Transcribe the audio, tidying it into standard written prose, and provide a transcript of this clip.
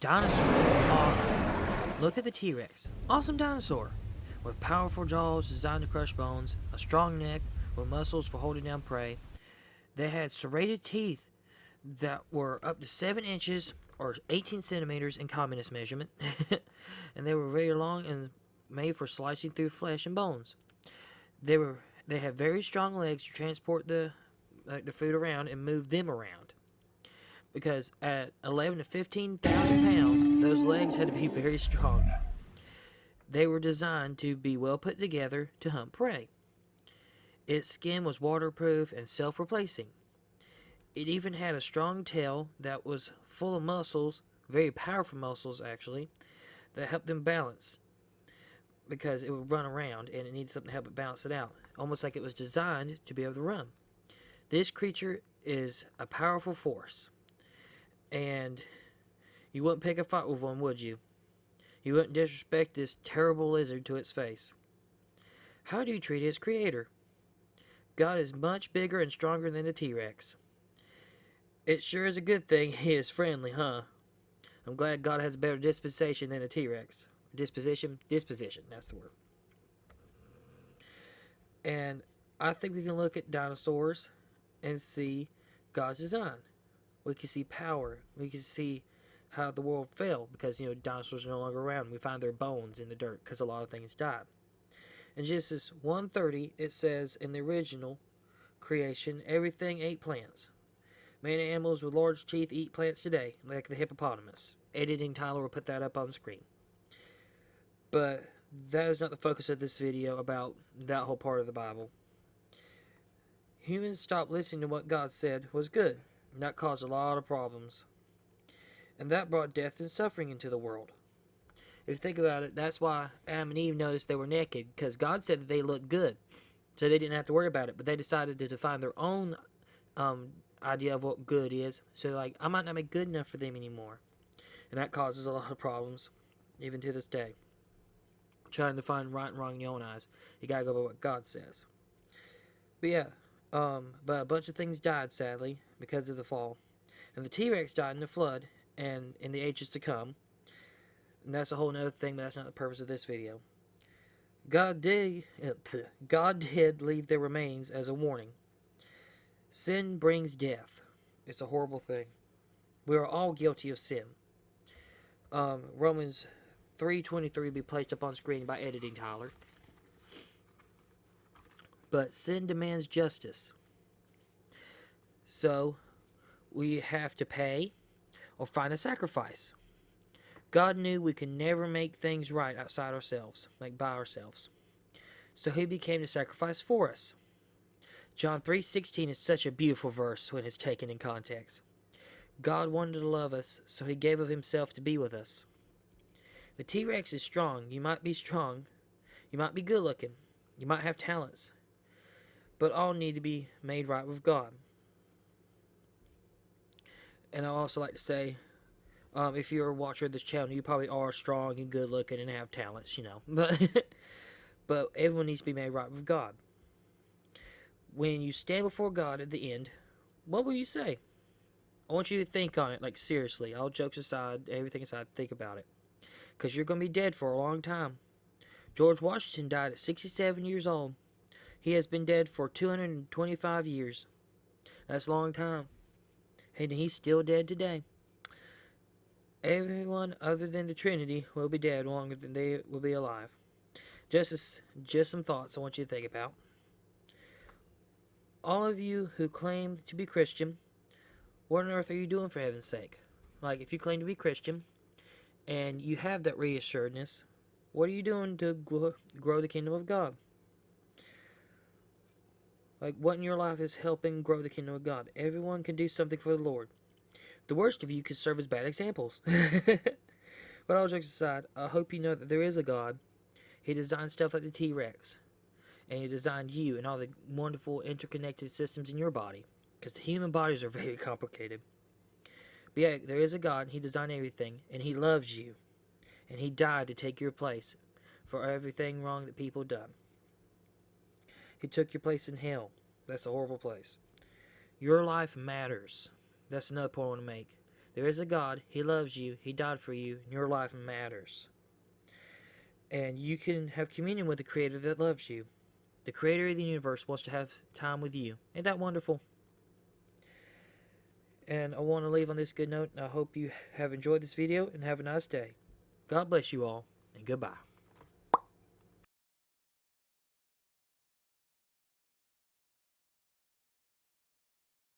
Dinosaurs are awesome. Look at the T-Rex. Awesome dinosaur. With powerful jaws designed to crush bones, a strong neck with muscles for holding down prey. They had serrated teeth that were up to 7 inches or 18 centimeters in communist measurement. And they were very long and made for slicing through flesh and bones. They had very strong legs to transport the food around and move them around. Because at 11 to 15,000 pounds, those legs had to be very strong. They were designed to be well put together to hunt prey. Its skin was waterproof and self-replacing. It even had a strong tail that was full of muscles, very powerful muscles actually, that helped them balance because it would run around and it needed something to help it balance it out, almost like it was designed to be able to run. This creature is a powerful force, and you wouldn't pick a fight with one, would you? You wouldn't disrespect this terrible lizard to its face. How do you treat its creator? God is much bigger and stronger than the T-Rex. It sure is a good thing he is friendly, huh? I'm glad God has a better disposition than a T-Rex. Disposition, that's the word. And I think we can look at dinosaurs and see God's design. We can see power. We can see how the world fell because, dinosaurs are no longer around. We find their bones in the dirt because a lot of things died. In Genesis 1:30, it says, in the original creation, everything ate plants. Man and animals with large teeth eat plants today, like the hippopotamus. Editing Tyler will put that up on screen. But that is not the focus of this video about that whole part of the Bible. Humans stopped listening to what God said was good, and that caused a lot of problems. And that brought death and suffering into the world. If you think about it, that's why Adam and Eve noticed they were naked, because God said that they looked good, so they didn't have to worry about it. But they decided to define their own idea of what good is. So like, I might not be good enough for them anymore, and that causes a lot of problems, even to this day. Trying to find right and wrong in your own eyes, you gotta go by what God says. But yeah, but a bunch of things died sadly because of the fall, and the T-Rex died in the flood and in the ages to come. And that's a whole other thing, but that's not the purpose of this video. God did leave their remains as a warning. Sin brings death. It's a horrible thing. We are all guilty of sin. Romans 3:23 will be placed up on screen by editing Tyler. But sin demands justice. So we have to pay or find a sacrifice. God knew we could never make things right outside ourselves, like by ourselves. So he became the sacrifice for us. John 3:16 is such a beautiful verse when it's taken in context. God wanted to love us, so he gave of himself to be with us. The T-Rex is strong. You might be strong. You might be good looking. You might have talents. But all need to be made right with God. And I also like to say, if you're a watcher of this channel, you probably are strong and good looking and have talents, But everyone needs to be made right with God. When you stand before God at the end, what will you say? I want you to think on it, like seriously. All jokes aside, everything aside, think about it. Because you're going to be dead for a long time. George Washington died at 67 years old. He has been dead for 225 years. That's a long time. And he's still dead today. Everyone other than the Trinity will be dead longer than they will be alive. Just some thoughts I want you to think about. All of you who claim to be Christian, what on earth are you doing for heaven's sake? Like, if you claim to be Christian, and you have that reassuredness, what are you doing to grow the kingdom of God? Like, what in your life is helping grow the kingdom of God? Everyone can do something for the Lord. The worst of you could serve as bad examples. But all jokes aside, I hope you know that there is a God. He designed stuff like the T-Rex. And he designed you and all the wonderful interconnected systems in your body. Because the human bodies are very complicated. But yeah, there is a God, and he designed everything. And he loves you. And he died to take your place for everything wrong that people done. He took your place in hell. That's a horrible place. Your life matters. That's another point I want to make. There is a God. He loves you. He died for you. And your life matters. And you can have communion with the Creator that loves you. The Creator of the universe wants to have time with you. Ain't that wonderful? And I want to leave on this good note, and I hope you have enjoyed this video and have a nice day. God bless you all, and goodbye.